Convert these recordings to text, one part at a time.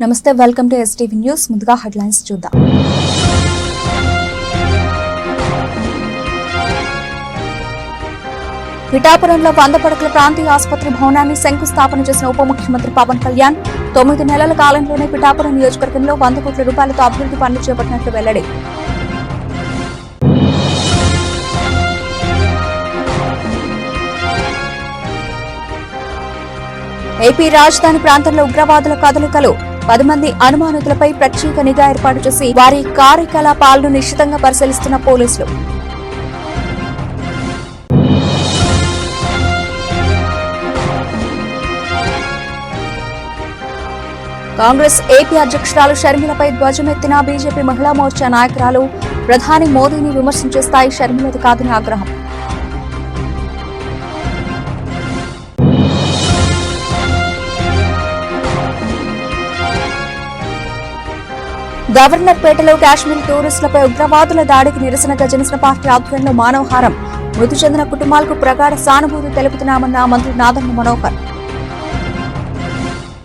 నమస్తే, welcome to STV news. ముందుగా headlines చూద్దాం. పిఠాపురంలో 100 పడకల ప్రాంతీయ ఆసుపత్రి భవనాన్ని శంకుస్థాపన చేసిన ఉప ముఖ్యమంత్రి పవన్ కళ్యాణ్ 9 నెలల కాలంలోనే పిఠాపురం నియోజకవర్గంలో 100 కోట్ల రూపాయలతో అభివృద్ధి పనులు చేపట్టినట్లు వెల్లడి. ఏపీ రాజధాని ప్రాంతంలో ఉగ్రవాదుల కదలికలు. 10 మంది అనుమానితులపై ప్రత్యేక నిఘా ఏర్పాటు చేసి వారి కార్యకలాపాలను నిశితంగా పరిశీలిస్తున్న పోలీసులు. కాంగ్రెస్ ఏపీ అధ్యక్షురాలు షర్మిలపై ధ్వజమెత్తిన బీజేపీ మహిళా మోర్చా నాయకురాలు. ప్రధాని మోదీని విమర్శించే స్థాయి షర్మిలది కాదని ఆగ్రహం. గవర్నర్ పేటలో కాశ్మీర్ టూరిస్టులపై ఉగ్రవాదుల దాడికి నిరసనగా జనసేన పార్టీ ఆధ్వర్యంలో మానవహారం. మృతి చెందిన కుటుంబాలకు ప్రగాఢ సానుభూతి తెలుపుతున్నామన్న మంత్రి నాదెండ్ల మనోహర్.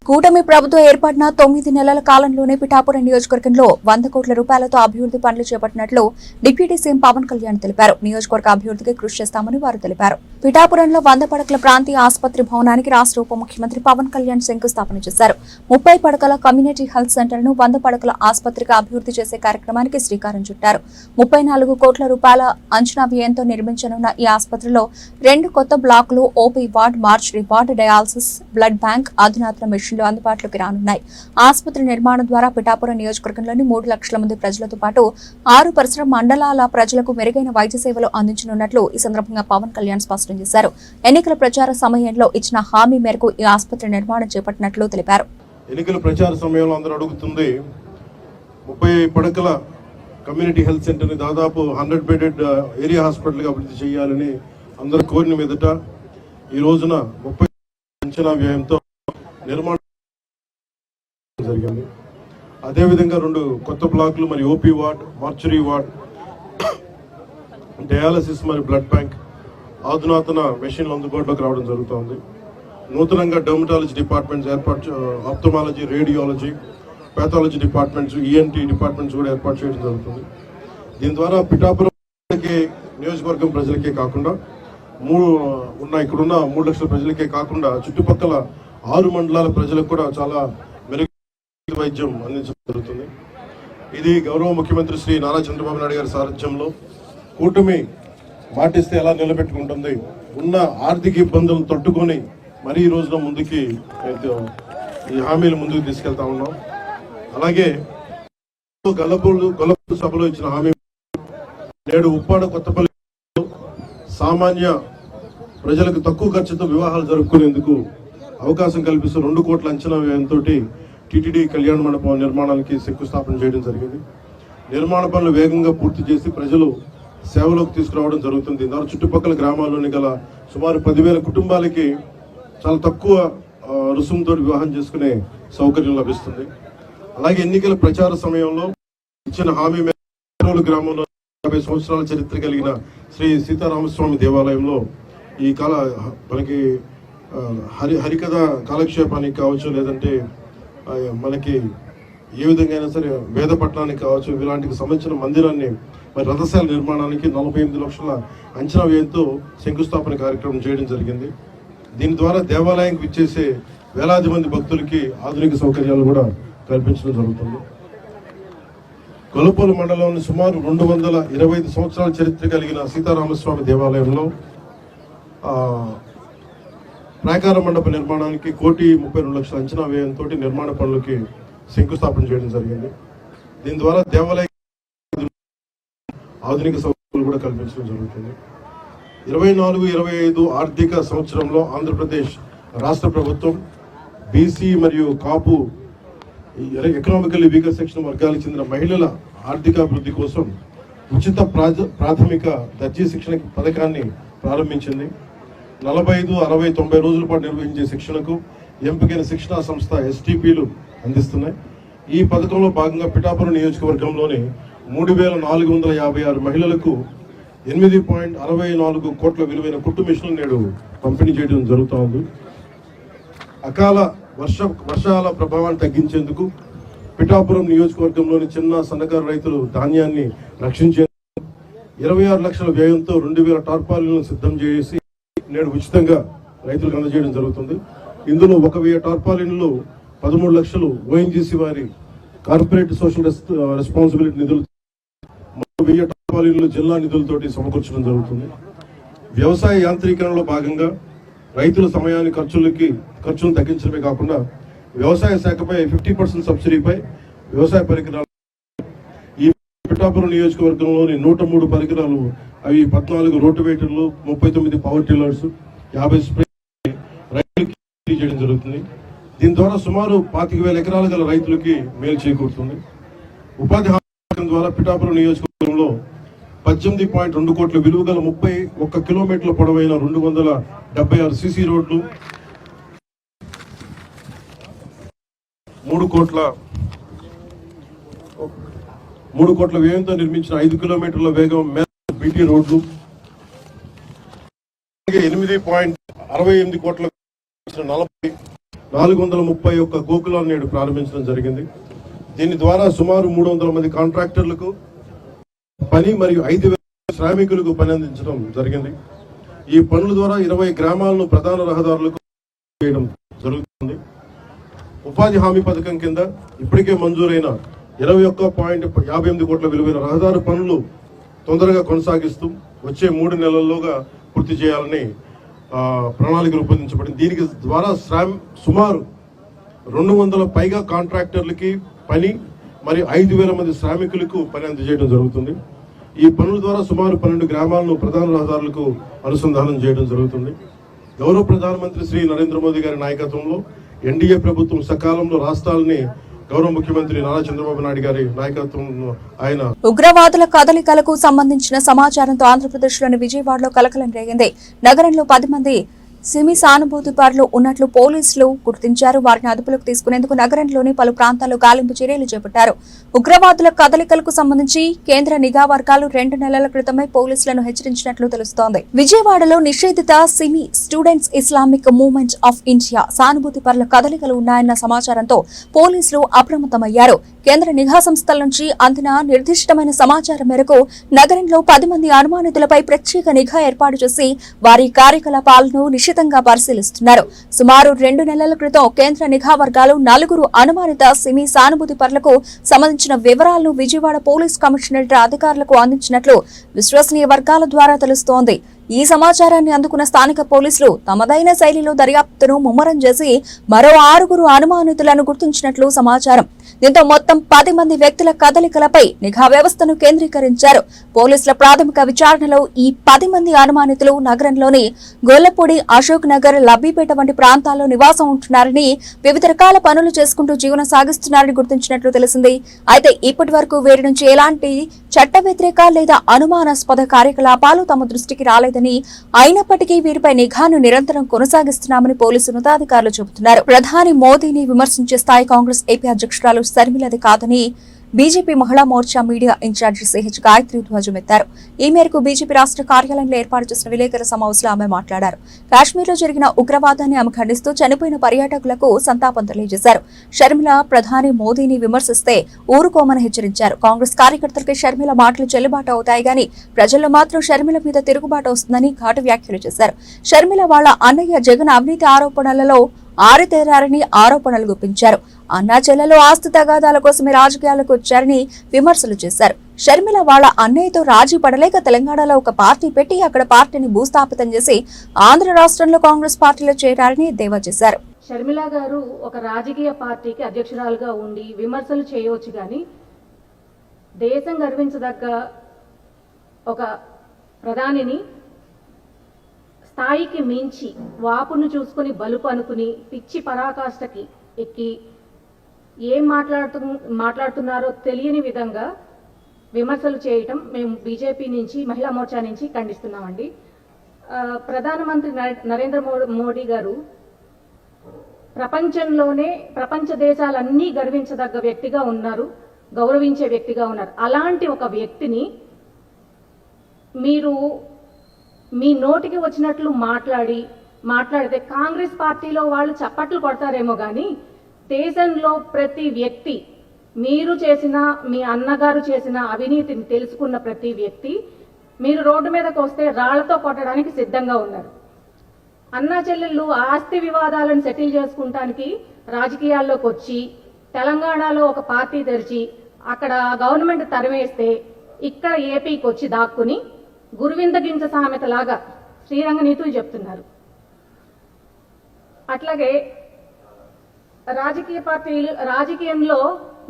కూటమి ప్రభుత్వం ఏర్పడిన 9 నెలల కాలంలోనే పిఠాపురం నియోజకవర్గంలో 100 కోట్ల రూపాయలతో అభివృద్ధి పనులు చేపట్టినట్లు డిప్యూటీ సీఎం పవన్ కళ్యాణ్ తెలిపారు. నియోజకవర్గ అభివృద్ధికి కృషి చేస్తామని వారు తెలిపారు. పిఠాపురంలో 100 పడకల ప్రాంతీయ ఆసుపత్రి భవనానికి రాష్ట్ర ఉప ముఖ్యమంత్రి పవన్ కళ్యాణ్ శంకుస్థాపన చేశారు. 30 పడకల కమ్యూనిటీ హెల్త్ సెంటర్ ను 100 పడకల ఆసుపత్రిగా అభివృద్ధి చేసే కార్యక్రమానికి శ్రీకారం చుట్టారు. 34 కోట్ల రూపాయల అంచనా వ్యయంతో నిర్మించనున్న ఈ ఆసుపత్రిలో 2 కొత్త బ్లాకులు, OP ward, mortuary ward, dialysis, blood bank, అధునాతన మెషిన్లు అందుబాటులోకి రానున్నాయి. ఆసుపత్రి నిర్మాణం ద్వారా పిఠాపురం నియోజకవర్గంలోని 3 లక్షల మంది ప్రజలతో పాటు 6 పరిసర మండలాల ప్రజలకు మెరుగైన వైద్య సేవలు అందించనున్నట్లు ఈ సందర్భంగా పవన్ కళ్యాణ్ స్పష్టం చేశారు. ఎన్నికల ప్రచార సమయంలో ఇచ్చిన హామీ మేరకు ఈ ఆసుపత్రి నిర్మాణం చేపట్టినట్లు తెలిపారు. ఎన్నికల ప్రచార సమయంలో అందరూ అడుగుతుంది 30 పడకల కమ్యూనిటీ హెల్త్ సెంటర్ ని దాదాపు 100 బెడెడ్ ఏరియా హాస్పిటల్ గా అభివృద్ధి చేయాలని అందరూ కోరిన మీదట ఈ రోజున 30 అంచనా వ్యయంతో నిర్మాణం జరిగింది. అదేవిధంగా 2 కొత్త బ్లాకులు మరియు OP ward, mortuary ward, dialysis మరియు బ్లడ్ బ్యాంక్, అధునాతన మెషిన్లు అందుబాటులోకి రావడం జరుగుతోంది. నూతనంగా డర్మటాలజీ డిపార్ట్మెంట్స్ ఏర్పాటు, ophthalmology, radiology, pathology departments, ENT departments కూడా ఏర్పాటు చేయడం జరుగుతుంది. దీని ద్వారా పిఠాపురం నియోజకవర్గం ప్రజలకే కాకుండా ఇక్కడున్న 3 లక్షల ప్రజలకే కాకుండా చుట్టుపక్కల 6 మండలాల ప్రజలకు కూడా చాలా మెరుగైన వైద్యం అందించడం జరుగుతుంది. ఇది గౌరవ ముఖ్యమంత్రి శ్రీ నారా చంద్రబాబు నాయుడు గారి సారథ్యంలో కూటమి మాటిస్తే ఎలా నిలబెట్టుకుంటుంది, ఉన్న ఆర్థిక ఇబ్బందులను తట్టుకొని మరీ ఈ రోజున ముందుకి ఈ హామీలు ముందుకు తీసుకెళ్తా ఉన్నాం. అలాగే గొల్లపూడి సభలో ఇచ్చిన హామీ నేడు ఉప్పాడ కొత్తపల్లి సామాన్య ప్రజలకు తక్కువ ఖర్చుతో వివాహాలు జరుపుకునేందుకు అవకాశం కల్పిస్తూ 2 కోట్ల అంచనా వ్యయంతో టీటీడీ కళ్యాణ మండపం నిర్మాణానికి శంకుస్థాపన చేయడం జరిగింది. నిర్మాణ పనులు వేగంగా పూర్తి చేసి ప్రజలు సేవలోకి తీసుకురావడం జరుగుతుంది. దాని చుట్టుపక్కల గ్రామాల్లోని గల సుమారు 10,000 కుటుంబాలకి చాలా తక్కువ రుసుముతో వివాహం చేసుకునే సౌకర్యం లభిస్తుంది. అలాగే ఎన్నికల ప్రచార సమయంలో ఇచ్చిన హామీ మేరకు గ్రామంలో 50 సంవత్సరాల చరిత్ర కలిగిన శ్రీ సీతారామస్వామి దేవాలయంలో ఈ మనకి హరికథ కాలక్షేపానికి కావచ్చు, లేదంటే మనకి ఏ విధంగా అయినా సరే వేద పట్టణానికి కావచ్చు, ఇలాంటికి సంబంధించిన మందిరాన్ని మరి రథశాల నిర్మాణానికి 48 లక్షల అంచనా వ్యయంతో శంకుస్థాపన కార్యక్రమం చేయడం జరిగింది. దీని ద్వారా దేవాలయానికి విచ్చేసే వేలాది మంది భక్తులకి ఆధునిక సౌకర్యాలు కూడా కల్పించడం జరుగుతుంది. గొల్లపూడి మండలంలోని సుమారు 225 సంవత్సరాల చరిత్ర కలిగిన సీతారామస్వామి దేవాలయంలో ప్రాకార మండప నిర్మాణానికి 1,32,00,000 అంచనా వ్యయంతో నిర్మాణ పనులకి శంకుస్థాపన చేయడం జరిగింది. దీని ద్వారా దేవాలయ ఆధునిక సౌకర్యాలు కూడా కల్పించడం జరుగుతుంది. 24-25 ఆర్థిక సంవత్సరంలో ఆంధ్రప్రదేశ్ రాష్ట్ర ప్రభుత్వం బీసీ మరియు కాపు ఎకనామికల్లీ వీకర్ సెక్షన్ వర్గాలకు చెందిన మహిళల ఆర్థికాభివృద్ధి కోసం ఉచిత ప్రాథమిక దర్జీ శిక్షణ పథకాన్ని ప్రారంభించింది. 45, 60, 90 రోజుల పాటు నిర్వహించే శిక్షణకు ఎంపికైన శిక్షణా సంస్థ ఎస్టీపీలు అందిస్తున్నాయి. ఈ పథకంలో భాగంగా పిఠాపురం నియోజకవర్గంలోని 3,456 మహిళలకు 8.64 కోట్ల విలువైన కుట్టు మిషన్లు నేడు పంపిణీ చేయడం జరుగుతోంది. అకాల వర్షాల ప్రభావాన్ని తగ్గించేందుకు పిఠాపురం నియోజకవర్గంలోని చిన్న సన్నకారు రైతులు ధాన్యాన్ని రక్షించేందుకు 26 లక్షల వ్యయంతో 2000 టార్పాలిన్లను సిద్ధం చేసి నేడు ఉచితంగా రైతులకు అందజేయడం జరుగుతుంది. ఇందులో 1000 టార్పాలిన్లు 13 లక్షలు ఓఎన్జీసీ వారి కార్పొరేట్ సోషల్ రెస్పాన్సిబిలిటీ నిధులు, 1000 టార్పాలిన్లు జిల్లా నిధులతోటి సమకూర్చడం జరుగుతుంది. వ్యవసాయ యాంత్రీకరణలో భాగంగా రైతుల సమయాన్ని ఖర్చులను తగ్గించడమే కాకుండా వ్యవసాయ శాఖపై 50% సబ్సిడీపై వ్యవసాయ పరికరాలు, ఈ పిఠాపురం నియోజకవర్గంలోని 103 పరికరాలు, అవి 14 రోటివేటర్లు, 39 పవర్ టిల్లర్స్, 50 స్ప్రే రైతులకి చేయడం జరుగుతుంది. దీని ద్వారా సుమారు 25,000 ఎకరాలు గల రైతులకి మేలు చేకూరుతుంది. ఉపాధి హామీ పథకం ద్వారా పిఠాపురం నియోజకవర్గంలో 18.2 కోట్ల విలువ గల 31 కిలోమీటర్ల పొడవైన 276 సీసీ రోడ్లు, 3 కోట్ల వ్యయంతో నిర్మించిన 5 కిలోమీటర్ల వేగం బీటీ రోడ్లు, 8.68 కోట్ల 431 గోకులాలను నేడు ప్రారంభించడం జరిగింది. దీని ద్వారా సుమారు 300 మంది కాంట్రాక్టర్లకు పని మరియు 5,000 శ్రామికులకు పని అందించడం జరిగింది. ఈ పనుల ద్వారా 20 గ్రామాలను ప్రధాన రహదారులకు చేయడం జరుగుతుంది. ఉపాధి హామీ పథకం కింద ఇప్పటికే మంజూరైన 21.58 కోట్ల విలువైన రహదారి పనులు తొందరగా కొనసాగిస్తూ వచ్చే 3 నెలల్లోగా పూర్తి చేయాలని ప్రణాళిక రూపొందించబడింది. దీనికి ద్వారా సుమారు 200 పైగా కాంట్రాక్టర్లకి పని మరియు 5,000 మంది శ్రామికులకు పని అందజేయడం జరుగుతుంది. ఈ పనుల ద్వారా సుమారు 12 గ్రామాలను ప్రధాన రహదారులకు అనుసంధానం చేయడం జరుగుతుంది. గౌరవ ప్రధానమంత్రి శ్రీ నరేంద్ర మోదీ గారి నాయకత్వంలో ఎన్డీఏ ప్రభుత్వం సకాలంలో రాష్ట్రాలని గౌరవ ముఖ్యమంత్రి నారా చంద్రబాబు నాయుడు గారి నాయకత్వంలో ఆయన ఉగ్రవాదుల కదలికలకు సంబంధించిన సమాచారంతో ఆంధ్రప్రదేశ్లోని విజయవాడలో కలకలం రేగింది. నగరంలో 10 మంది సిమి సానుభూతిపరులు ఉన్నట్లు పోలీసులు గుర్తించారు. వారిని అదుపులోకి తీసుకునేందుకు నగరంలోని పలు ప్రాంతాల్లో గాలింపు చర్యలు చేపట్టారు. ఉగ్రవాదుల కదలికలకు సంబంధించి కేంద్ర నిఘా వర్గాలు 2 నెలల క్రితమే పోలీసులను హెచ్చరించినట్లు తెలుస్తోంది. విజయవాడలో నిషేధిత SIMI students Islamic movement of India సానుభూతిపరుల కదలికలు ఉన్నాయన్న సమాచారంతో పోలీసులు అప్రమత్తమయ్యారు. కేంద్ర నిఘా సంస్థల నుంచి అందిన నిర్దిష్టమైన సమాచారం మేరకు నగరంలో 10 మంది అనుమానితులపై ప్రత్యేక నిఘా ఏర్పాటు చేసి వారి కార్యకలాపాలను నిశితంగా పరిశీలిస్తున్నారు. సుమారు 2 నెలల క్రితం కేంద్ర నిఘా వర్గాలు 4 అనుమానిత సిమి సానుభూతిపరులకు సంబంధించిన వివరాలను విజయవాడ పోలీస్ కమిషనరేట్ అధికారులకు అందించినట్లు విశ్వసనీయ వర్గాల ద్వారా తెలుస్తోంది. ఈ సమాచారాన్ని అందుకున్న స్థానిక పోలీసులు తమదైన శైలిలో దర్యాప్తును ముమ్మరం చేసి మరో 6 అనుమానితులను గుర్తించినట్లు సమాచారం. దీంతో మొత్తం 10 మంది వ్యక్తుల కదలికలపై నిఘా వ్యవస్థను కేంద్రీకరించారు. పోలీసుల ప్రాథమిక విచారణలో ఈ 10 మంది అనుమానితులు నగరంలోని గొల్లపూడి, అశోక్ నగర్, లబ్బిపేట వంటి ప్రాంతాల్లో నివాసం ఉంటున్నారని, వివిధ రకాల పనులు చేసుకుంటూ జీవనం సాగిస్తున్నారని గుర్తించినట్లు తెలిసింది. అయితే ఇప్పటి వరకు వీరి నుంచి ఎలాంటి చట్ట వ్యతిరేక లేదా అనుమానాస్పద కార్యకలాపాలు తమ దృష్టికి రాలేదని, అయినప్పటికీ వీరిపై నిఘాను నిరంతరం కొనసాగిస్తున్నామని పోలీసు ఉన్నతాధికారులు చెబుతున్నారు. ప్రధాని మోదీని విమర్శించే స్థాయి కాంగ్రెస్ ఏపీ అధ్యక్షురాలు షర్మిలది కాదని BJP Mahila Morcha media incharge CH Gayatri ధ్వజమెత్తారు. ఈ మేరకు బీజేపీ రాష్ట్ర కార్యాలయంలో ఏర్పాటు చేసిన విలేకరుల సమావేశంలో ఆమె మాట్లాడారు. కాశ్మీర్లో జరిగిన ఉగ్రవాదాన్ని ఆమె ఖండిస్తూ చనిపోయిన పర్యాటకులకు సంతాపం తెలియజేశారు. షర్మిల ప్రధాని మోదీని విమర్శిస్తే ఊరుకోమని హెచ్చరించారు. కాంగ్రెస్ కార్యకర్తలకి షర్మిల మాటలు చెల్లుబాటు అవుతాయి గాని ప్రజల్లో మాత్రం షర్మిల మీద తిరుగుబాటు వస్తుందని ఘాటు వ్యాఖ్యలు చేశారు. షర్మిల వాళ్ల అన్నయ్య జగన్ అవినీతి ఆరోపణలలో ఆరితేరారని ఆరోపణలు గుప్పించారు. అన్నా చెల్లెలు ఆస్తి తగాదాల కోసమే రాజకీయాలకు వచ్చారని విమర్శలు చేశారు. షర్మిల వాళ్ల అన్నయ్యతో రాజీ పడలేక తెలంగాణలో ఒక పార్టీ పెట్టి అక్కడ పార్టీని భూస్థాపితం చేసి ఆంధ్ర రాష్ట్రంలో కాంగ్రెస్ పార్టీలో చేరారని ఎద్దేవా చేశారు. షర్మిల గారు ఒక రాజకీయ పార్టీకి అధ్యక్షురాలుగా ఉండి విమర్శలు చేయవచ్చు కానీ దేశం గర్వించదగ్గ ఒక ప్రధానిని స్థాయికి మించి వాపును చూసుకుని బలుపు అనుకుని పిచ్చి పరాకాష్ఠకి ఎక్కి ఏం మాట్లాడుతున్నారో తెలియని విధంగా విమర్శలు చేయటం మేము బీజేపీ నుంచి మహిళా మోర్చా నుంచి ఖండిస్తున్నామండి. ప్రధానమంత్రి నరేంద్ర మోడీ గారు ప్రపంచంలోనే ప్రపంచ దేశాలన్నీ గర్వించదగ్గ వ్యక్తిగా ఉన్నారు, గౌరవించే వ్యక్తిగా ఉన్నారు. అలాంటి ఒక వ్యక్తిని మీరు మీ నోటికి వచ్చినట్లు మాట్లాడి మాట్లాడితే కాంగ్రెస్ పార్టీలో వాళ్ళు చప్పట్లు కొడతారేమో కానీ దేశంలో ప్రతి వ్యక్తి మీరు చేసిన మీ అన్నగారు చేసిన అవినీతిని తెలుసుకున్న ప్రతి వ్యక్తి మీరు రోడ్డు మీదకి వస్తే రాళ్లతో కొట్టడానికి సిద్ధంగా ఉన్నారు. అన్నా చెల్లెళ్ళు ఆస్తి వివాదాలను సెటిల్ చేసుకుంటానికి రాజకీయాల్లోకి వచ్చి తెలంగాణలో ఒక పార్టీ తెరిచి అక్కడ గవర్నమెంట్ తరివేస్తే ఇక్కడ ఏపీకి వచ్చి దాక్కుని గురువింద సామెతలాగా శ్రీరంగ నీతులు చెప్తున్నారు. అట్లాగే రాజకీయంలో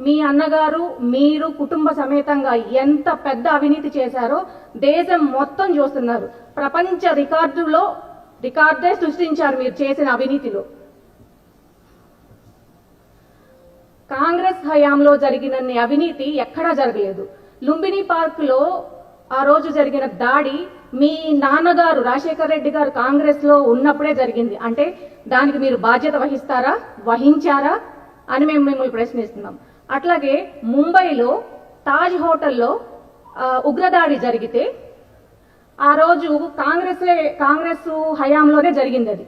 మీ అన్నగారు మీరు కుటుంబ సమేతంగా ఎంత పెద్ద అవినీతి చేశారో దేశం మొత్తం చూస్తున్నారు. ప్రపంచ రికార్డే సృష్టించారు మీరు చేసిన అవినీతిలో. కాంగ్రెస్ హయాంలో జరిగినన్ని అవినీతి ఎక్కడా జరగలేదు. లుంబిని పార్క్ లో ఆ రోజు జరిగిన దాడి మీ నాన్నగారు రాజశేఖర రెడ్డి గారు కాంగ్రెస్ లో ఉన్నప్పుడే జరిగింది. అంటే దానికి మీరు బాధ్యత వహించారా అని మేము మిమ్మల్ని ప్రశ్నిస్తున్నాం. అట్లాగే ముంబైలో తాజ్ హోటల్లో ఉగ్రదాడి జరిగితే ఆ రోజు కాంగ్రెస్ హయాంలోనే జరిగింది అది.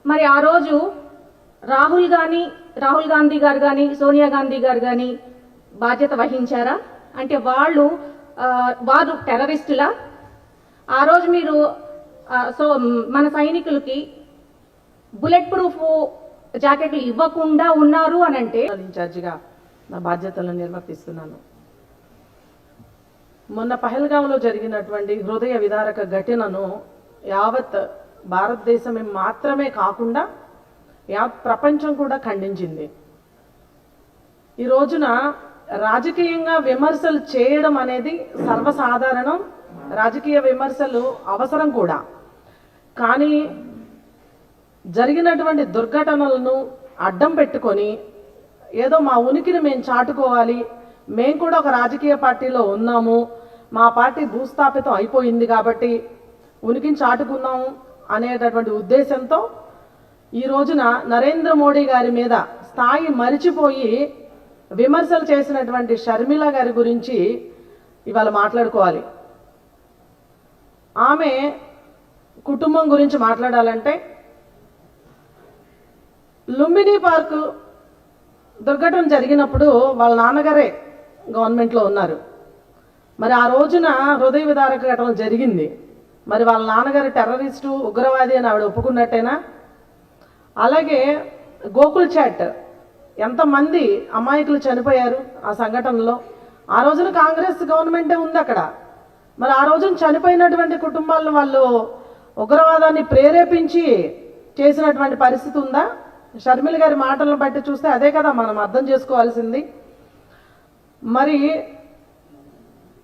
మరి ఆ రోజు రాహుల్ గాంధీ గారు కానీ సోనియా గాంధీ గారు కానీ బాధ్యత వహించారా? అంటే వారు టెర్రరిస్టులా? ఆ రోజు మీరు మన సైనికులకి బుల్లెట్ ప్రూఫ్ జాకెట్లు ఇవ్వకుండా ఉన్నారు అని అంటే ఇన్ఛార్జిగా నా బాధ్యతలను నిర్వర్తిస్తున్నాను. మొన్న పహల్గాంలో జరిగినటువంటి హృదయ విదారక ఘటనను యావత్ భారతదేశం మాత్రమే కాకుండా యావత్ ప్రపంచం కూడా ఖండించింది. ఈ రోజున రాజకీయంగా విమర్శలు చేయడం అనేది సర్వసాధారణం. రాజకీయ విమర్శలు అవసరం కూడా. కానీ జరిగినటువంటి దుర్ఘటనలను అడ్డం పెట్టుకొని ఏదో మా ఉనికిని మేము చాటుకోవాలి, మేము కూడా ఒక రాజకీయ పార్టీలో ఉన్నాము, మా పార్టీ భూస్థాపితం అయిపోయింది కాబట్టి ఉనికిని చాటుకున్నాము అనేటటువంటి ఉద్దేశంతో ఈ రోజున నరేంద్ర మోడీ గారి మీద స్థాయి మరిచిపోయి విమర్శలు చేసినటువంటి షర్మిల గారి గురించి ఇవాళ మాట్లాడుకోవాలి. ఆమె కుటుంబం గురించి మాట్లాడాలంటే లుంబిని పార్క్ దుర్ఘటన జరిగినప్పుడు వాళ్ళ నాన్నగారే గవర్నమెంట్లో ఉన్నారు. మరి ఆ రోజున హృదయ విదారక ఘటన జరిగింది. మరి వాళ్ళ నాన్నగారు టెర్రరిస్టు ఉగ్రవాది అని ఆవిడ ఒప్పుకున్నట్టేనా? అలాగే గోకుల్ చాట్ ఎంతమంది అమాయకులు చనిపోయారు ఆ సంఘటనలో. ఆ రోజున కాంగ్రెస్ గవర్నమెంటే ఉంది అక్కడ. మరి ఆ రోజున చనిపోయినటువంటి కుటుంబాలను వాళ్ళు ఉగ్రవాదాన్ని ప్రేరేపించి చేసినటువంటి పరిస్థితి ఉందా? షర్మిల గారి మాటలను బట్టి చూస్తే అదే కదా మనం అర్థం చేసుకోవాల్సింది. మరి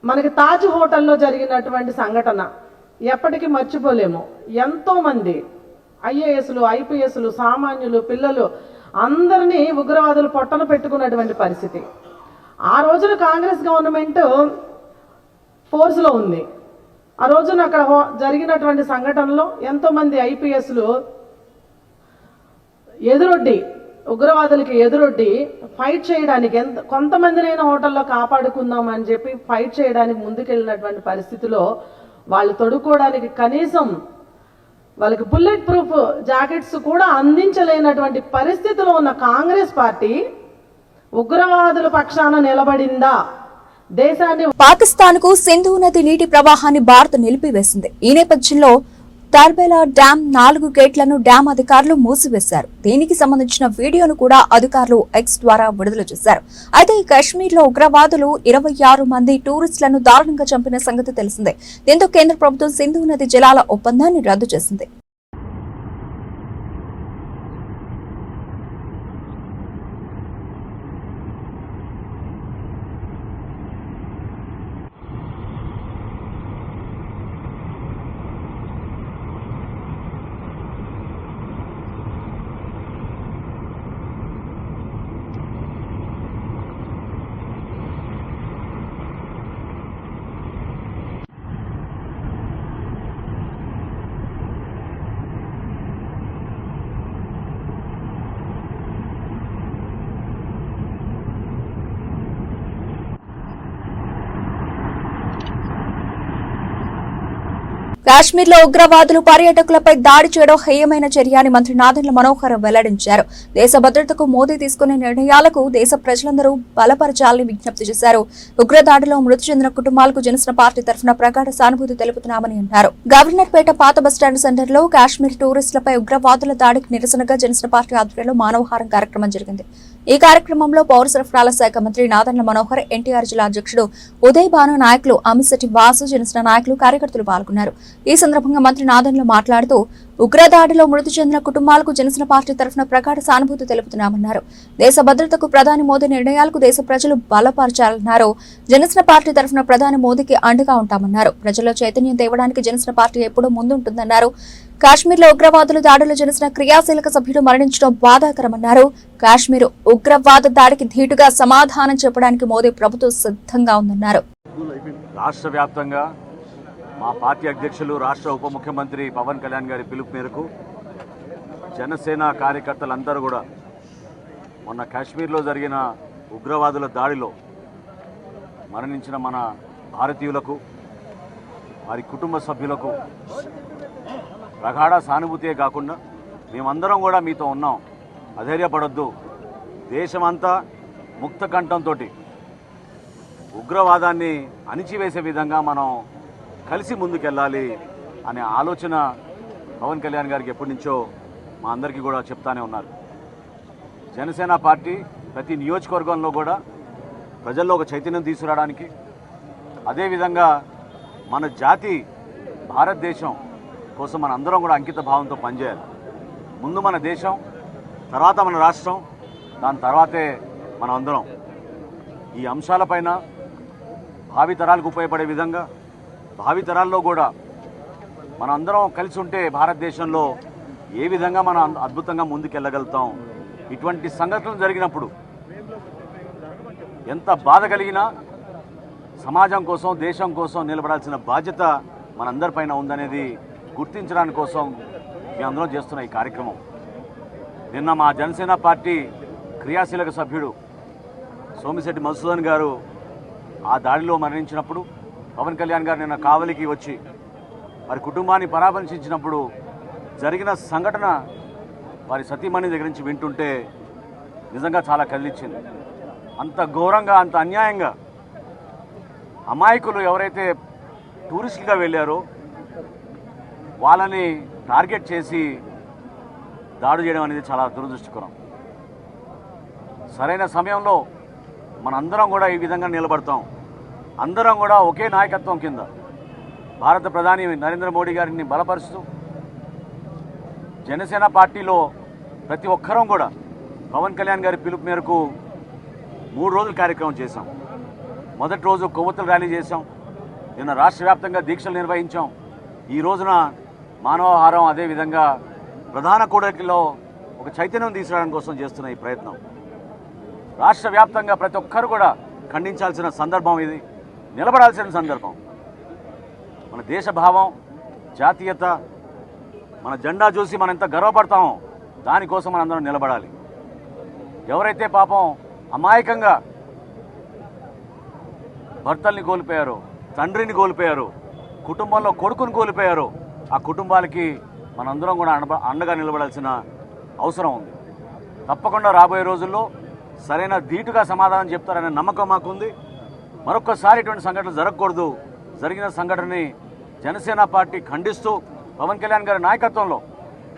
మనకి తాజ్ హోటల్లో జరిగినటువంటి సంఘటన ఎప్పటికీ మర్చిపోలేము. ఎంతోమంది ఐఏఎస్లు ఐపీఎస్లు సామాన్యులు పిల్లలు అందరినీ ఉగ్రవాదులు పొట్టన పెట్టుకున్నటువంటి పరిస్థితి. ఆ రోజున కాంగ్రెస్ గవర్నమెంట్ ఫోర్స్లో ఉంది. ఆ రోజున అక్కడ జరిగినటువంటి సంఘటనలో ఎంతోమంది ఐపీఎస్లు ఉగ్రవాదులకి ఎదురొడ్డి ఫైట్ చేయడానికి కొంతమందినైనా హోటల్లో కాపాడుకుందామని చెప్పి ఫైట్ చేయడానికి ముందుకెళ్ళినటువంటి పరిస్థితిలో వాళ్ళు తొడుక్కోవడానికి కనీసం వాళ్ళకి బుల్లెట్ ప్రూఫ్ జాకెట్స్ కూడా అందించలేనటువంటి పరిస్థితిలో ఉన్న కాంగ్రెస్ పార్టీ ఉగ్రవాదుల పక్షాన నిలబడిందా? దేశాన్ని పాకిస్తాన్ కు సింధు నది నీటి ప్రవాహాన్ని భారత్ నిలిపివేసింది. ఈ నేపథ్యంలో తార్బేలా డ్యాం 4 గేట్లను డ్యాం అధికారులు మూసివేశారు. దీనికి సంబంధించిన వీడియోను కూడా అధికారులు ఎక్స్ ద్వారా విడుదల చేశారు. అయితే ఈ కశ్మీర్ లో ఉగ్రవాదులు 26 మంది టూరిస్టులను దారుణంగా చంపిన సంగతి తెలిసిందే. దీంతో కేంద్ర ప్రభుత్వం సింధు నది జలాల ఒప్పందాన్ని రద్దు చేసింది. కాశ్మీర్లో ఉగ్రవాదులు పర్యాటకులపై దాడి చేయడం హేయమైన చర్య అని మంత్రి నాదెండ్ల మనోహర్ వెల్లడించారు. దేశ భద్రతకు మోదీ తీసుకునే నిర్ణయాలకు దేశ ప్రజలందరూ బలపరచాలని విజ్ఞప్తి చేశారు. ఉగ్రదాడిలో మృతి చెందిన కుటుంబాలకు జనసేన పార్టీ తరఫున ప్రగాఢ సానుభూతి తెలుపుతున్నామని అన్నారు. గవర్నర్పేట పాత బస్టాండ్ సెంటర్ లో కాశ్మీర్ టూరిస్టులపై ఉగ్రవాదుల దాడికి నిరసనగా జనసేన పార్టీ ఆధ్వర్యంలో మానవహారం కార్యక్రమం జరిగింది. ఈ కార్యక్రమంలో పౌర సరఫరాల శాఖ మంత్రి నాదెండ్ల మనోహర్, ఎన్టీఆర్ జిల్లా అధ్యక్షుడు ఉదయ్ భాను, నాయకులు అమిశెట్టి వాసు, జనసేన నాయకులు, కార్యకర్తలు పాల్గొన్నారు. ఈ సందర్భంగా మంత్రి నాదెండ్ల మాట్లాడుతూ ఉగ్రదాడిలో మృతి చెందిన కుటుంబాలకు జనసేన పార్టీ తరఫున ప్రగాఢ సానుభూతి తెలుపుతున్నామన్నారు. దేశ భద్రతకు ప్రధాని మోదీ నిర్ణయాలకు దేశ ప్రజలు బలపరచాలన్నారు. జనసేన పార్టీ తరఫున ప్రధాని మోదీకి అండగా ఉంటామన్నారు. ప్రజల్లో చైతన్యం తేవడానికి జనసేన పార్టీ ఎప్పుడూ ముందుంటుందన్నారు. కాశ్మీర్లో ఉగ్రవాదుల దాడులు జనసేన క్రియాశీలక సభ్యుడు మరణించడం బాధాకరమన్నారు. కాశ్మీర్ ఉగ్రవాద దాడికి ధీటుగా సమాధానం చెప్పడానికి మోదీ ప్రభుత్వం సిద్ధంగా ఉందన్నారు. రాష్ట్ర వ్యాప్తంగా మా పార్టీ అధ్యక్షులు, రాష్ట్ర ఉప ముఖ్యమంత్రి పవన్ కళ్యాణ్ గారి పిలుపు మేరకు జనసేన కార్యకర్తలందరూ కూడా మొన్న కాశ్మీర్లో జరిగిన ఉగ్రవాదుల దాడిలో మరణించిన మన భారతీయులకు, వారి కుటుంబ సభ్యులకు ప్రగాఢ సానుభూతే కాకుండా మేమందరం కూడా మీతో ఉన్నాం, అధైర్యపడొద్దు, దేశమంతా ముక్త కంఠంతో ఉగ్రవాదాన్ని అణిచివేసే విధంగా మనం కలిసి ముందుకెళ్ళాలి అనే ఆలోచన పవన్ కళ్యాణ్ గారికి ఎప్పటి నుంచో మా అందరికీ కూడా చెప్తానే ఉన్నారు. జనసేన పార్టీ ప్రతి నియోజకవర్గంలో కూడా ప్రజల్లో ఒక చైతన్యం తీసుకురావడానికి, అదేవిధంగా మన జాతి భారతదేశం కోసం మన అందరం కూడా అంకిత భావంతో పనిచేయాలి. ముందు మన దేశం, తర్వాత మన రాష్ట్రం, దాని తర్వాతే మనం అందరం. ఈ అంశాలపైన భావితరాలకు ఉపయోగపడే విధంగా, భావితరాల్లో కూడా మనం అందరం కలిసి ఉంటే భారతదేశంలో ఏ విధంగా మనం అద్భుతంగా ముందుకెళ్ళగలుగుతాం. ఇటువంటి సంఘటనలు జరిగినప్పుడు ఎంత బాధ కలిగినా సమాజం కోసం, దేశం కోసం నిలబడాల్సిన బాధ్యత మనందరిపైన ఉందనేది గుర్తించడానికి కోసం మేమందరం చేస్తున్న ఈ కార్యక్రమం. నిన్న మా జనసేన పార్టీ క్రియాశీలక సభ్యుడు సోమిశెట్టి మధుసూదన్ గారు ఆ దాడిలో మరణించినప్పుడు పవన్ కళ్యాణ్ గారు నిన్న కావలికి వచ్చి వారి కుటుంబాన్ని పరామర్శించినప్పుడు జరిగిన సంఘటన వారి సతీమణి దగ్గర నుంచి వింటుంటే నిజంగా చాలా కదిలిచ్చింది. అంత ఘోరంగా, అంత అన్యాయంగా అమాయకులు ఎవరైతే టూరిస్టులుగా వెళ్ళారో వాళ్ళని టార్గెట్ చేసి దాడి చేయడం అనేది చాలా దురదృష్టకరం. సరైన సమయంలో మనందరం కూడా ఈ విధంగా నిలబడతాం. అందరం కూడా ఒకే నాయకత్వం కింద భారత ప్రధాని నరేంద్ర మోడీ గారిని బలపరుస్తూ జనసేన పార్టీలో ప్రతి ఒక్కరం కూడా పవన్ కళ్యాణ్ గారి పిలుపు మేరకు 3 రోజుల కార్యక్రమం చేశాం. మొదటి రోజు కొవ్వొత్తుల ర్యాలీ చేశాం. నిన్న రాష్ట్ర వ్యాప్తంగా దీక్షలు నిర్వహించాం. ఈ రోజున మానవహారం, అదేవిధంగా ప్రధాన కూడలిలో ఒక చైతన్యం తీసుకురావడం కోసం చేస్తున్న ఈ ప్రయత్నం రాష్ట్ర వ్యాప్తంగా ప్రతి ఒక్కరు కూడా ఖండించాల్సిన సందర్భం, ఇది నిలబడాల్సిన సందర్భం. మన దేశ భావం, జాతీయత, మన జెండా చూసి మనం ఎంత గర్వపడతామో దానికోసం మనందరం నిలబడాలి. ఎవరైతే పాపం అమాయకంగా భర్తల్ని కోల్పోయారో, తండ్రిని కోల్పోయారో, కుటుంబంలో కొడుకుని కోల్పోయారో ఆ కుటుంబాలకి మనందరం కూడా అండగా నిలబడాల్సిన అవసరం ఉంది. తప్పకుండా రాబోయే రోజుల్లో సరైన ధీటుగా సమాధానం చెప్తారనే నమ్మకం మాకుంది. మరొక్కసారి ఇటువంటి సంఘటనలు జరగకూడదు. జరిగిన సంఘటనని జనసేన పార్టీ ఖండిస్తూ పవన్ కళ్యాణ్ గారి నాయకత్వంలో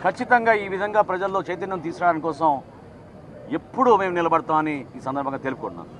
ఖచ్చితంగా ఈ విధంగా ప్రజల్లో చైతన్యం తీసుకురావడం కోసం ఎప్పుడూ మేము నిలబడతామని ఈ సందర్భంగా తెలుపుకుంటున్నాం.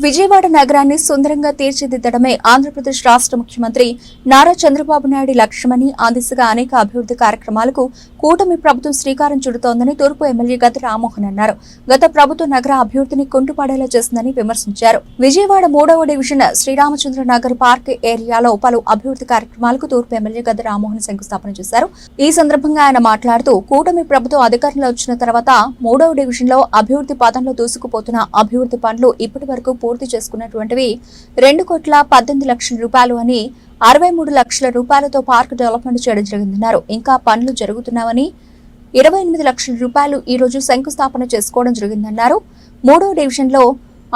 విజయవాడ నగరాన్ని సుందరంగా తీర్చిదిద్దడమే ఆంధ్రప్రదేశ్ రాష్ట్ర ముఖ్యమంత్రి నారా చంద్రబాబు నాయుడు లక్ష్యమని, ఆ దిశగా అనేక అభివృద్ధి కార్యక్రమాలకు కూటమి ప్రభుత్వం శ్రీకారం చుడుతోందని తూర్పు ఎమ్మెల్యే గద్దె రామ్మోహన్ అన్నారు. గత ప్రభుత్వం నగర అభివృద్ధిని కుంటుపడేలా చేసిందని విమర్శించారు. విజయవాడ 3వ డివిజన్ శ్రీరామచంద్ర నగర్ పార్క్ ఏరియాలో పలు అభివృద్ధి కార్యక్రమాలకు తూర్పు ఎమ్మెల్యే గద్దె రామ్మోహన్ శంకుస్థాపన చేశారు. ఈ సందర్భంగా ఆయన మాట్లాడుతూ కూటమి ప్రభుత్వం అధికారంలో వచ్చిన తర్వాత 3వ డివిజన్ లో అభివృద్ధి పదంలో దూసుకుపోతున్న అభివృద్ధి పనులు ఇప్పటి వరకు పూర్తి చేసుకున్నటువంటివి 2,18,00,000 రూపాయలు అని, 63 లక్షల రూపాయలతో పార్క్ డెవలప్మెంట్ చేయడం జరిగిందన్నారు. ఇంకా పనులు జరుగుతున్నామని, 28 లక్షల రూపాయలు ఈ రోజు శంకుస్థాపన చేసుకోవడం జరిగిందన్నారు. 3వ డివిజన్ లో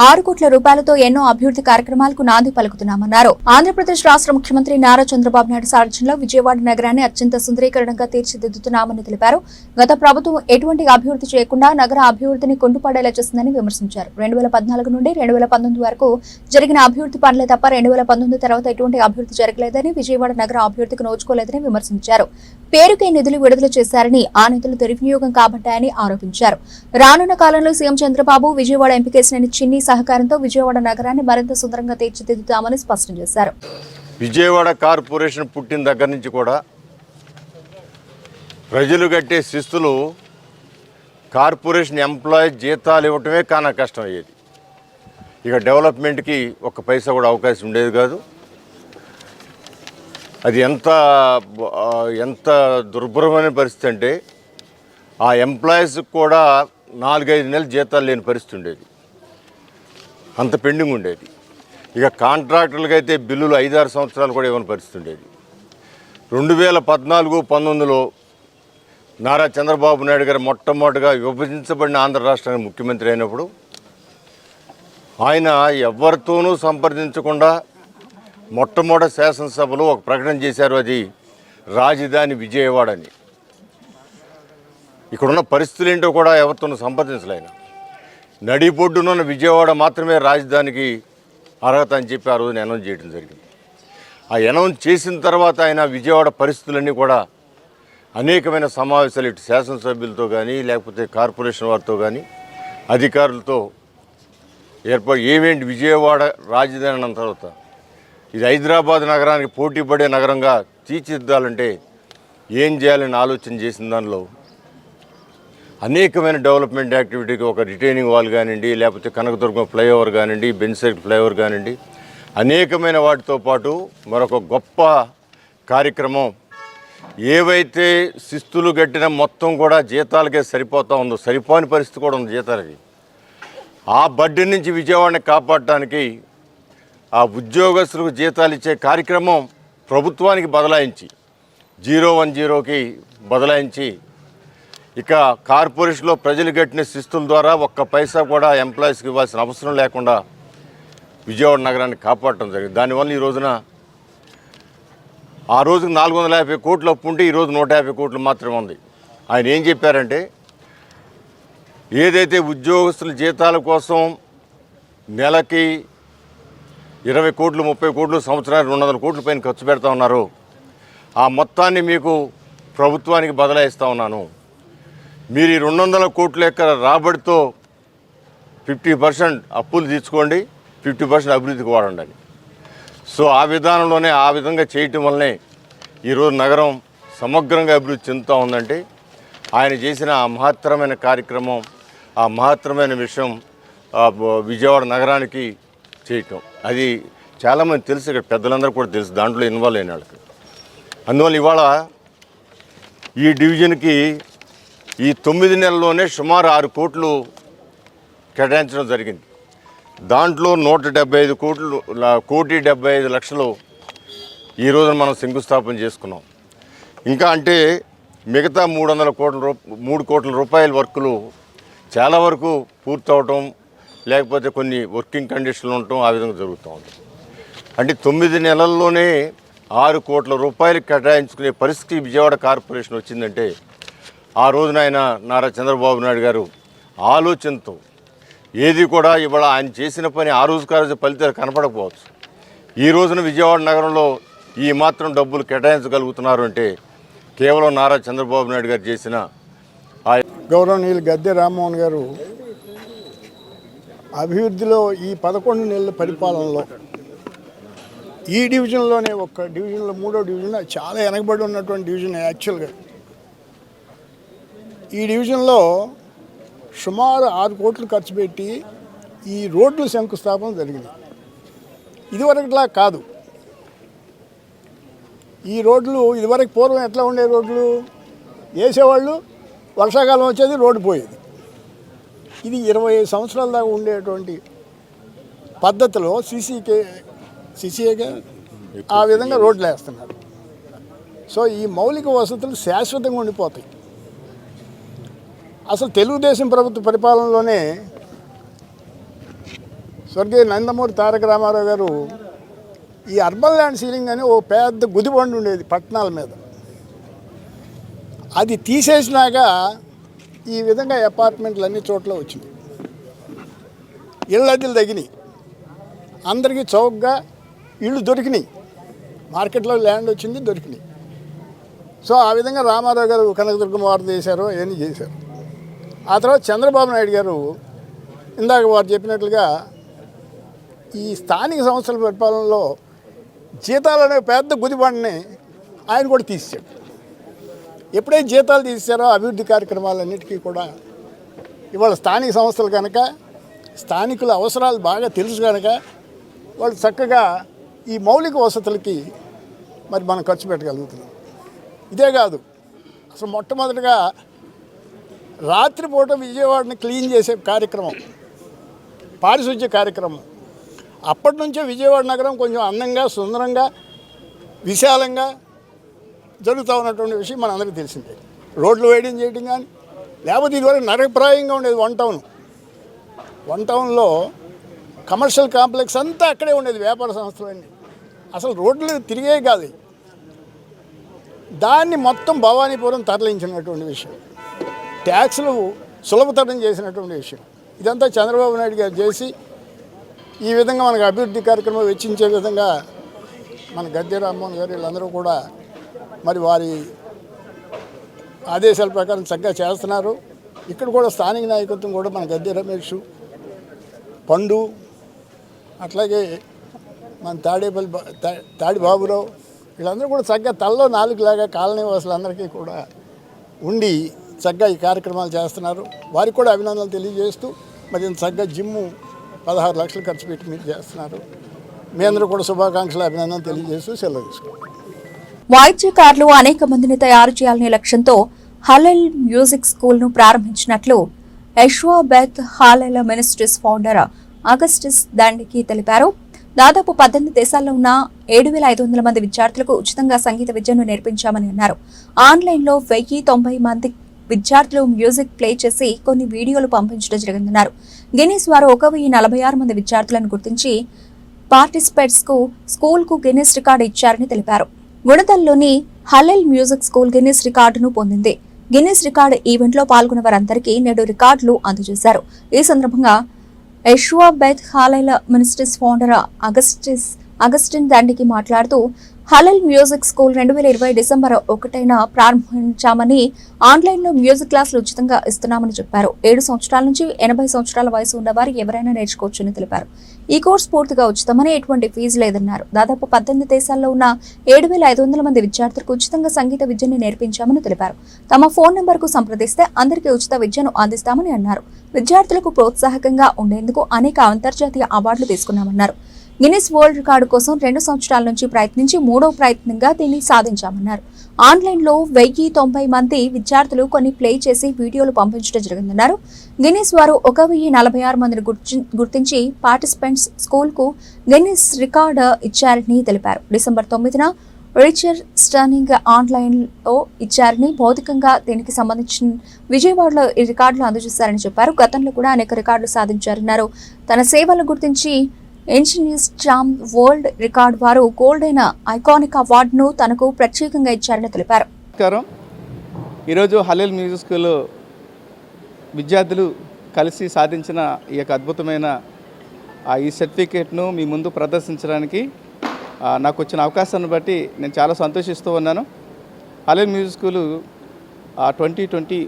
6 కోట్ల రూపాయలతో ఎన్నో అభివృద్ధి కార్యక్రమాలకు నాంది పలుకుతున్నామన్నారు. ఆంధ్రప్రదేశ్ రాష్ట్ర ముఖ్యమంత్రి నారా చంద్రబాబు నాయుడు సారథ్యంలో విజయవాడ నగరాన్ని అత్యంత సుందరీకరణంగా తీర్చిదిద్దుతున్నామని తెలిపారు. గత ప్రభుత్వం ఎటువంటి అభివృద్ధి చేయకుండా నగర అభివృద్ధిని కుంటుపడేలా చేసిందని విమర్శించారు. 2014 నుండి 2019 వరకు జరిగిన అభివృద్ధి పనులే తప్ప 2019 తర్వాత ఎటువంటి అభివృద్ధి జరగలేదని, విజయవాడ నగర అభివృద్ధికి నోచుకోలేదని విమర్శించారు. పేరుకే నిధులు విడుదల చేశారని, ఆ నిధులు దుర్వినియోగం కాబట్టాయని ఆరోపించారు. రానున్న కాలంలో సీఎం చంద్రబాబు, విజయవాడ ఎంపీ కేశినేని చిన్ని సహకారంతో విజయవాడ నగరాన్ని మరింత సుందరంగా తీర్చిదిద్దుతామని స్పష్టం చేశారు. విజయవాడ కార్పొరేషన్ పుట్టిన దగ్గర నుంచి కూడా ప్రజలు కట్టే శిస్తులు కార్పొరేషన్ ఎంప్లాయీ జీతాలు ఇవ్వటమే కానా కష్టం అయ్యేది. ఇక డెవలప్మెంట్కి ఒక్క పైసా కూడా అవకాశం ఉండేది కాదు. అది ఎంత దుర్భరమైన పరిస్థితి అంటే ఆ ఎంప్లాయీస్కి కూడా 4-5 నెలలు జీతాలు లేని పరిస్థితి ఉండేది. అంత పెండింగ్ ఉండేది. ఇక కాంట్రాక్టర్లకు అయితే బిల్లులు 5-6 సంవత్సరాలు కూడా ఇవ్వని పరిస్థితి ఉండేది. 2014-19లో నారా చంద్రబాబు నాయుడు గారు మొట్టమొదటిగా విభజించబడిన ఆంధ్ర రాష్ట్రానికి ముఖ్యమంత్రి అయినప్పుడు ఆయన ఎవరితోనూ సంప్రదించకుండా మొట్టమొదటి శాసనసభలో ఒక ప్రకటన చేశారు. అది రాజధాని విజయవాడ అని. ఇక్కడున్న పరిస్థితులు ఏంటో కూడా ఎవరితోనూ సంప్రదించలేను. నడిబొడ్డునున్న విజయవాడ మాత్రమే రాజధానికి అర్హత అని చెప్పి ఆ రోజున అనౌన్స్ చేయడం జరిగింది. ఆ అనౌన్స్ చేసిన తర్వాత ఆయన విజయవాడ పరిస్థితులన్నీ కూడా అనేకమైన సమావేశాలు ఇటు శాసనసభ్యులతో కానీ లేకపోతే కార్పొరేషన్ వారితో కానీ అధికారులతో ఏర్పాటు ఏమేంటి విజయవాడ రాజధాని అన్న తర్వాత ఇది హైదరాబాద్ నగరానికి పోటీ పడే నగరంగా తీర్చిదిద్దాలంటే ఏం చేయాలని ఆలోచన చేసిన దానిలో అనేకమైన డెవలప్మెంట్ యాక్టివిటీకి ఒక రిటైనింగ్ వాల్ కానివ్వండి, లేకపోతే కనకదుర్గం ఫ్లైఓవర్ కానివ్వండి, బెంచ్ సైడ్ ఫ్లైఓవర్ కానివ్వండి, అనేకమైన వాటితో పాటు మరొక గొప్ప కార్యక్రమం ఏవైతే శిస్తులు కట్టిన మొత్తం కూడా జీతాలకే సరిపోతూ ఉందో, సరిపోని పరిస్థితి కూడా ఉంది జీతాలకి. ఆ బడ్డీ నుంచి విజయవాడని కాపాడటానికి ఆ ఉద్యోగస్తులకు జీతాలు ఇచ్చే కార్యక్రమం ప్రభుత్వానికి బదలాయించి 010కి బదలాయించి ఇక కార్పొరేషన్లో ప్రజలు కట్టిన శిస్తుల ద్వారా ఒక్క పైసా కూడా ఎంప్లాయీస్కి ఇవ్వాల్సిన అవసరం లేకుండా విజయవాడ నగరాన్ని కాపాడటం జరిగింది. దానివల్ల ఈ రోజున ఆ రోజుకి 450 కోట్లు అప్పు ఉంటే ఈరోజు 150 కోట్లు మాత్రమే ఉంది. ఆయన ఏం చెప్పారంటే ఏదైతే ఉద్యోగస్తుల జీతాల కోసం నెలకి 20 కోట్లు 30 కోట్లు సంవత్సరానికి 200 కోట్ల పైన ఖర్చు పెడతా ఉన్నారు, ఆ మొత్తాన్ని మీకు ప్రభుత్వానికి బదలాయిస్తూ ఉన్నాను. మీరు ఈ 200 కోట్ల యొక్క రాబడితో 50% అప్పులు తీసుకోండి, 50% అభివృద్ధికి వాడండి అని. సో ఆ విధానంలోనే ఆ విధంగా చేయటం వల్లనే ఈరోజు నగరం సమగ్రంగా అభివృద్ధి చెందుతూ ఉందంటే ఆయన చేసిన ఆ మహత్తరమైన కార్యక్రమం, ఆ మహత్తరమైన విషయం విజయవాడ నగరానికి చేయటం. అది చాలామంది తెలుసు, ఇక్కడ పెద్దలందరూ కూడా తెలుసు, దాంట్లో ఇన్వాల్వ్ అయిన వాళ్ళకి. అందువల్ల ఇవాళ ఈ డివిజన్కి ఈ 9 నెలల్లోనే సుమారు 6 కోట్లు కేటాయించడం జరిగింది. దాంట్లో 175 కోట్లు 1,75 లక్షలు ఈ రోజున మనం శంకుస్థాపన చేసుకున్నాం. ఇంకా అంటే మిగతా 3 కోట్ల రూపాయల వర్కులు చాలా వరకు పూర్తవటం, లేకపోతే కొన్ని వర్కింగ్ కండిషన్లు ఉండటం, ఆ విధంగా జరుగుతూ ఉంది. అంటే 9 నెలల్లోనే 6 కోట్ల రూపాయలు కేటాయించుకునే పరిస్థితి విజయవాడ కార్పొరేషన్ వచ్చిందంటే ఆ రోజున ఆయన నారా చంద్రబాబు నాయుడు గారు ఆలోచనతో ఏది కూడా ఇవాళ ఆయన చేసిన పని ఆ రోజు ఫలితాలు కనపడకపోవచ్చు. ఈ రోజున విజయవాడ నగరంలో ఈ మాత్రం డబ్బులు కేటాయించగలుగుతున్నారు అంటే కేవలం నారా చంద్రబాబు నాయుడు గారు చేసిన గౌరవనీయులు గద్దె రామ్మోహన్ గారు అభివృద్ధిలో ఈ 11 నెలల పరిపాలనలో ఈ డివిజన్లోనే ఒక డివిజన్లో 3వ డివిజన్ చాలా వెనకబడి ఉన్నటువంటి డివిజన్. యాక్చువల్గా ఈ డివిజన్లో సుమారు 6 కోట్లు ఖర్చు పెట్టి ఈ రోడ్లు శంకుస్థాపన జరిగింది. ఇదివరకులా కాదు. ఈ రోడ్లు ఇదివరకు పూర్వం ఎట్లా ఉండే రోడ్లు వేసేవాళ్ళు, వర్షాకాలం వచ్చేది రోడ్డు పోయేది. ఇది 25 సంవత్సరాల దాకా ఉండేటువంటి పద్ధతిలో సీసీఏగా ఆ విధంగా రోడ్లు వేస్తున్నారు. సో ఈ మౌలిక వసతులు శాశ్వతంగా ఉండిపోతాయి. అసలు తెలుగుదేశం ప్రభుత్వ పరిపాలనలోనే స్వర్గీయ నందమూరి తారక రామారావు గారు ఈ అర్బన్ ల్యాండ్ సీలింగ్ అని ఓ పెద్ద గుదిబండు ఉండేది పట్టణాల మీద, అది తీసేసినాక ఈ విధంగా అపార్ట్మెంట్లు అన్ని చోట్ల వచ్చినాయి, ఇళ్ళ అద్దెలు తగినాయి, అందరికీ చౌకగా ఇళ్ళు దొరికినాయి, మార్కెట్లో ల్యాండ్ వచ్చింది దొరికినాయి. సో ఆ విధంగా రామారావు గారు కనకదుర్గమ్మ వారు చేశారు, అవన్నీ చేశారు. ఆ తర్వాత చంద్రబాబు నాయుడు గారు ఇందాక వారు చెప్పినట్లుగా ఈ స్థానిక సంస్థల పరిపాలనలో జీతాలనే పెద్ద గుదిబండని ఆయన కూడా తీసాడు. ఎప్పుడైతే జీతాలు తీసారో అభివృద్ధి కార్యక్రమాలన్నిటికీ కూడా ఇవాళ స్థానిక సంస్థలు కనుక స్థానికుల అవసరాలు బాగా తెలుసు కనుక వాళ్ళు చక్కగా ఈ మౌలిక వసతులకి మరి మనం ఖర్చు పెట్టగలుగుతున్నాం. ఇదే కాదు, అసలు మొట్టమొదటిగా రాత్రిపూట విజయవాడని క్లీన్ చేసే కార్యక్రమం, పారిశుధ్య కార్యక్రమం, అప్పటి నుంచే విజయవాడ నగరం కొంచెం అందంగా సుందరంగా విశాలంగా జరుగుతూ ఉన్నటువంటి విషయం మనందరికీ తెలిసిందే. రోడ్లు వేయడం చేయడం కానీ, లేకపోతే ఇదివరకు నరకప్రాయంగా ఉండేది వన్ టౌన్లో కమర్షియల్ కాంప్లెక్స్ అంతా అక్కడే ఉండేది, వ్యాపార సంస్థలన్నీ, అసలు రోడ్లు తిరిగే కాదు. దాన్ని మొత్తం భవానీపురం తరలించినటువంటి విషయం, ట్యాక్సులు సులభతరం చేసినటువంటి విషయం, ఇదంతా చంద్రబాబు నాయుడు గారు చేసి ఈ విధంగా మనకు అభివృద్ధి కార్యక్రమం వెచ్చించే విధంగా మన గద్దె రామ్మోహన్ గారు వీళ్ళందరూ కూడా మరి వారి ఆదేశాల ప్రకారం చక్కగా చేస్తున్నారు. ఇక్కడ కూడా స్థానిక నాయకత్వం కూడా మన గద్దె రమేష్, పండు, అట్లాగే మన తాడి బాబురావు వీళ్ళందరూ కూడా చక్కగా తల్లో నాలుగులాగా కాలనీ వాసులందరికీ కూడా ఉండి చక్కగా ఈ కార్యక్రమాలు చేస్తున్నారు. వారికి కూడా అభినందనలు తెలియజేస్తూ మరి ఇంత చక్కగా జిమ్ము 16 లక్షలు ఖర్చు పెట్టి మీరు చేస్తున్నారు. మీ అందరూ కూడా శుభాకాంక్షలు అభినందనలు తెలియజేస్తూ సెలవు తీసుకుంటారు. వాయిద్యకారులు అనేక మందిని తయారు చేయాలనే లక్ష్యంతో హలెల్ మ్యూజిక్ స్కూల్ ను ప్రారంభించినట్లు యెషోవా-బెత్ హాలెల్ మినిస్ట్రీస్ ఫౌండర్ అగస్టిస్ దండికి తెలిపారు. దాదాపు 18 దేశాల్లో ఉన్న 7,500 మంది విద్యార్థులకు ఉచితంగా సంగీత విద్యను నేర్పించామని అన్నారు. ఆన్లైన్లో 1,090 మంది విద్యార్థులు మ్యూజిక్ ప్లే చేసి కొన్ని వీడియోలు పంపించడం జరిగిందన్నారు. గిన్నిస్ వారు 1,046 మంది విద్యార్థులను గుర్తించి పార్టిసిపేట్స్ కు స్కూల్ కు గిన్నిస్ రికార్డు ఇచ్చారని తెలిపారు. గుణదల్లోని హలెల్ మ్యూజిక్ స్కూల్ గిన్నిస్ రికార్డును పొందింది. గిన్నిస్ రికార్డు ఈవెంట్ లో పాల్గొన్న వారందరికీ నేడు రికార్డులు అందజేశారు. ఈ సందర్భంగా యెషోవా-బెత్ హాలెల్ మినిస్ట్రీస్ ఫౌండర్ అగస్టిన్ దండికి మాట్లాడుతూ హలెల్ మ్యూజిక్ స్కూల్ 2020 డిసెంబర్ 1న ప్రారంభించామని, ఆన్లైన్లో మ్యూజిక్ క్లాసులు ఉచితంగా ఇస్తున్నామని చెప్పారు. 7 సంవత్సరాల నుంచి 80 సంవత్సరాల వయసు ఉన్నవారు ఎవరైనా నేర్చుకోవచ్చని తెలిపారు. ఈ కోర్సు పూర్తిగా ఉచితమని, ఎటువంటి ఫీజు లేదన్నారు. దాదాపు 18 దేశాల్లో ఉన్న 7,500 మంది విద్యార్థులకు ఉచితంగా సంగీత విద్యను నేర్పించామని తెలిపారు. తమ ఫోన్ నెంబర్కు సంప్రదిస్తే అందరికీ ఉచిత విద్యను అందిస్తామని అన్నారు. విద్యార్థులకు ప్రోత్సాహకంగా ఉండేందుకు అనేక అంతర్జాతీయ అవార్డులు తీసుకున్నామన్నారు. గిన్నిస్ వరల్డ్ రికార్డు కోసం 2 సంవత్సరాల నుంచి ప్రయత్నించి 3వ ప్రయత్నంగా దీన్ని సాధించామన్నారు. ఆన్లైన్లో 1,090 మంది విద్యార్థులు కొన్ని ప్లే చేసి వీడియోలు పంపించడం జరిగిందన్నారు. గిన్నిస్ వారు 1,046 మందిని గుర్తించి పార్టిసిపెంట్స్ స్కూల్ కు గిన్నిస్ రికార్డు ఇచ్చారని తెలిపారు. డిసెంబర్ 9న రిచర్ స్టర్నింగ్ ఆన్లైన్లో ఇచ్చారని, భౌతికంగా దీనికి సంబంధించిన విజయవాడలో ఈ రికార్డులు అందజేశారని చెప్పారు. గతంలో కూడా అనేక రికార్డులు సాధించారన్నారు. తన సేవలను గుర్తించి ఇంజనీర్స్ చామ్ వరల్డ్ రికార్డ్ వారు గోల్డ్ అయిన ఐకానిక్ అవార్డును తనకు ప్రత్యేకంగా ఇచ్చారని తెలిపారు. నమస్కారం. ఈరోజు హలెల్ మ్యూజిక్ స్కూల్ విద్యార్థులు కలిసి సాధించిన ఈ యొక్క అద్భుతమైన ఈ సర్టిఫికేట్ను మీ ముందు ప్రదర్శించడానికి నాకు వచ్చిన అవకాశాన్ని బట్టి నేను చాలా సంతోషిస్తూ ఉన్నాను. హలెల్ మ్యూజిక్ స్కూలు 2020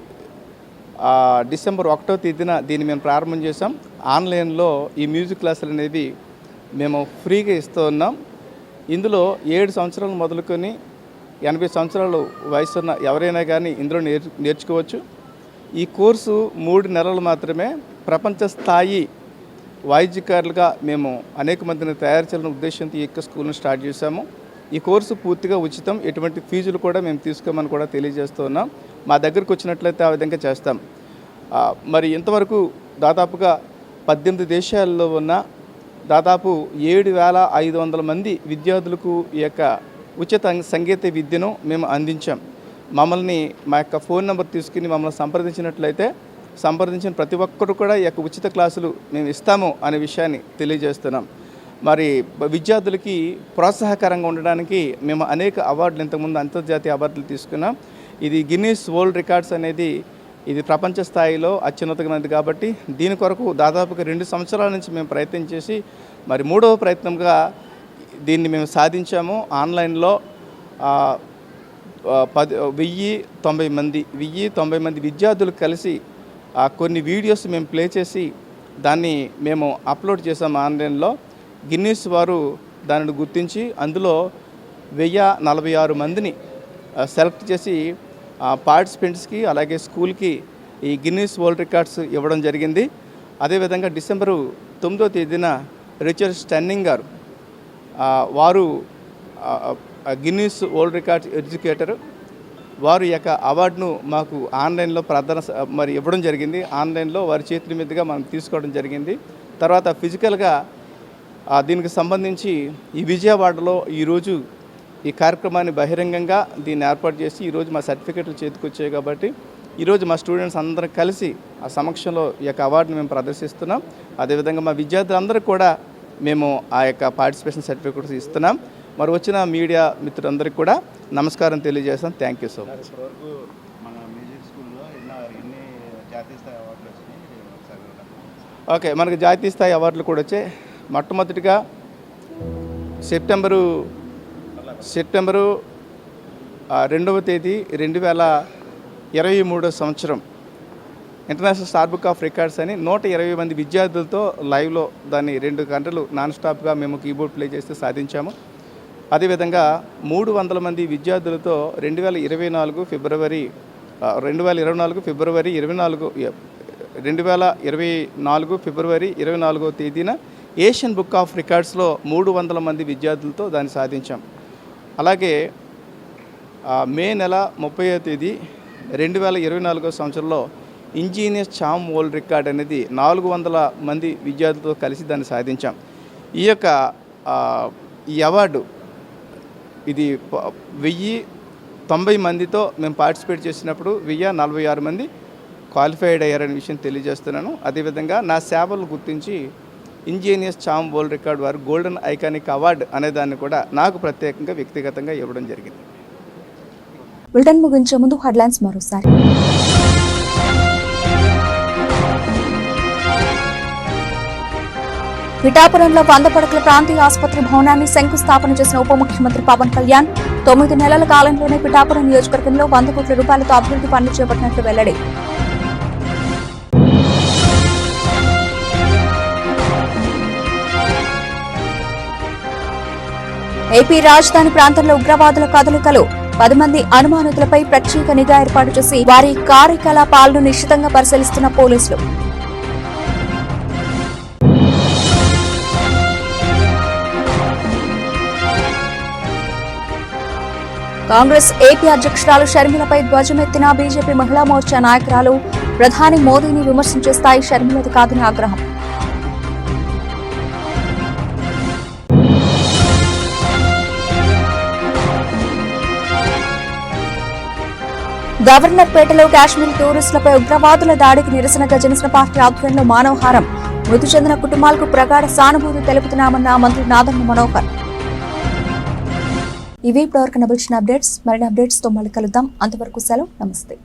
డిసెంబర్ 1వ తేదీన దీన్ని మేము ప్రారంభం చేసాం. ఆన్లైన్లో ఈ మ్యూజిక్ క్లాసులు అనేవి మేము ఫ్రీగా ఇస్తూ ఉన్నాం. ఇందులో 7 సంవత్సరాలు మొదలుకొని 80 సంవత్సరాలు వయసున్న ఎవరైనా కానీ ఇందులో నేర్చుకోవచ్చు. ఈ కోర్సు 3 నెలలు మాత్రమే. ప్రపంచ స్థాయి వాయిద్యకారులుగా మేము అనేక మందిని తయారు చేయాలనే ఉద్దేశంతో ఈ యొక్క స్కూల్ను స్టార్ట్ చేశాము. ఈ కోర్సు పూర్తిగా ఉచితం, ఎటువంటి ఫీజులు కూడా మేము తీసుకోమని కూడా తెలియజేస్తూ ఉన్నాం. మా దగ్గరకు వచ్చినట్లయితే ఆ విధంగా చేస్తాం. మరి ఇంతవరకు దాదాపుగా 18 దేశాల్లో ఉన్న దాదాపు 7,500 మంది విద్యార్థులకు ఈ యొక్క ఉచిత సంగీత విద్యను మేము అందించాం. మమ్మల్ని మా యొక్క ఫోన్ నెంబర్ తీసుకుని మమ్మల్ని సంప్రదించినట్లయితే సంప్రదించిన ప్రతి ఒక్కరు కూడా ఈ యొక్క ఉచిత క్లాసులు మేము ఇస్తాము అనే విషయాన్ని తెలియజేస్తున్నాం. మరి విద్యార్థులకి ప్రోత్సాహకరంగా ఉండడానికి మేము అనేక అవార్డులు, ఇంతకుముందు అంతర్జాతీయ అవార్డులు తీసుకున్నాం. ఇది గిన్నీస్ వరల్డ్ రికార్డ్స్ అనేది ఇది ప్రపంచ స్థాయిలో అత్యున్నతమైనది కాబట్టి దీని కొరకు దాదాపుగా 2 సంవత్సరాల నుంచి మేము ప్రయత్నం చేసి మరి 3వ ప్రయత్నంగా దీన్ని మేము సాధించాము. ఆన్లైన్లో 1090 మంది విద్యార్థులు కలిసి కొన్ని వీడియోస్ మేము ప్లే చేసి దాన్ని మేము అప్లోడ్ చేసాము ఆన్లైన్లో. గిన్నీస్ వారు దానిని గుర్తించి అందులో 1046 మందిని సెలెక్ట్ చేసి పార్టిసిపెంట్స్కి అలాగే స్కూల్కి ఈ గిన్నీస్ వరల్డ్ రికార్డ్స్ ఇవ్వడం జరిగింది. అదేవిధంగా డిసెంబరు 9వ తేదీన రిచర్డ్ స్టన్నింగ్ గారు వారు గిన్నీస్ వరల్డ్ రికార్డ్స్ ఎడ్యుకేటర్ వారు ఈ యొక్క అవార్డును మాకు ఆన్లైన్లో మరి ఇవ్వడం జరిగింది. ఆన్లైన్లో వారి చేతుల మీదుగా మనం తీసుకోవడం జరిగింది. తర్వాత ఫిజికల్గా దీనికి సంబంధించి ఈ విజయవాడలో ఈరోజు ఈ కార్యక్రమాన్ని బహిరంగంగా దీన్ని ఏర్పాటు చేసి ఈరోజు మా సర్టిఫికెట్లు చేతికొచ్చాయి కాబట్టి ఈరోజు మా స్టూడెంట్స్ అందరం కలిసి ఆ సమక్షంలో ఈ యొక్క అవార్డును మేము ప్రదర్శిస్తున్నాం. అదేవిధంగా మా విద్యార్థులందరూ కూడా మేము ఆ యొక్క పార్టిసిపేషన్ సర్టిఫికెట్స్ ఇస్తున్నాం. మరి వచ్చిన మీడియా మిత్రులందరికీ కూడా నమస్కారం తెలియజేస్తాం. Thank you so much. Okay, మనకు జాతీయ స్థాయి అవార్డులు కూడా వచ్చాయి. మొట్టమొదటిగా సెప్టెంబరు 2వ తేదీ 2023 సంవత్సరం international star book of records అని 120 మంది విద్యార్థులతో లైవ్లో దాన్ని 2 గంటలు నాన్ స్టాప్గా మేము కీబోర్డ్ ప్లే చేస్తే సాధించాము. అదేవిధంగా 300 మంది విద్యార్థులతో 2024 ఫిబ్రవరి 24వ తేదీన ఏషియన్ బుక్ ఆఫ్ రికార్డ్స్లో 300 మంది విద్యార్థులతో దాన్ని సాధించాం. అలాగే మే నెల 30వ తేదీ 2024 సంవత్సరంలో ఇంజనీర్స్ చామ్ వరల్డ్ రికార్డ్ అనేది 400 మంది విద్యార్థులతో కలిసి దాన్ని సాధించాం. ఈ అవార్డు ఇది 1090 మందితో మేము పార్టిసిపేట్ చేసినప్పుడు 1046 మంది క్వాలిఫైడ్ అయ్యారనే విషయం తెలియజేస్తున్నాను. అదేవిధంగా నా సేవలు గుర్తించి ఇంజనీర్స్ చామ్ వరల్డ్ రికార్డ్ వారు గోల్డెన్ ఐకానిక్ అవార్డు అనే దాన్ని కూడా నాకు ప్రత్యేకంగా వ్యక్తిగతంగా ఇవ్వడం జరిగింది. బులెటిన్ ముగించే ముందు హెడ్లైన్స్ మరోసారి. పిఠాపురంలో 100 పడకల ప్రాంతీయ ఆసుపత్రి భవనాన్ని శంకుస్థాపన చేసిన ఉప ముఖ్యమంత్రి పవన్ కళ్యాణ్ 9 నెలల కాలంలోనే పిఠాపురం నియోజకవర్గంలో 100 కోట్ల రూపాయలతో అభివృద్ధి పనులు చేపట్టినట్లు వెల్లడి. ఏపీ రాజధాని ప్రాంతంలో ఉగ్రవాదుల కదలికలు 10 మంది అనుమానితులపై ప్రత్యేక నిఘా ఏర్పాటు చేసి వారి కార్యకలాపాలను నిశితంగా పరిశీలిస్తున్న పోలీసులు. కాంగ్రెస్ ఏపీ అధ్యక్షురాలు షర్మిలపై ధ్వజమెత్తిన బీజేపీ మహిళా మోర్చా నాయకురాలు ప్రధాని మోదీని విమర్శించే స్థాయి షర్మిలది కాదని ఆగ్రహం. గవర్నర్ పేటలో కాశ్మీర్ టూరిస్టులపై ఉగ్రవాదుల దాడికి నిరసనగా జనసేన పార్టీ ఆధ్వర్యంలో మానవహారం. మృతి చెందిన కుటుంబాలకు ప్రగాఢ సానుభూతి తెలుపుతున్నామన్న మంత్రి నాదెండ్ల మనోహర్. ఇవి ఇప్పటివరకు నబిల్చిన అప్డేట్స్. మరిన్ని అప్డేట్స్ తో మళ్ళీ కలుద్దాం. అంతవరకు సెలవు. నమస్తే.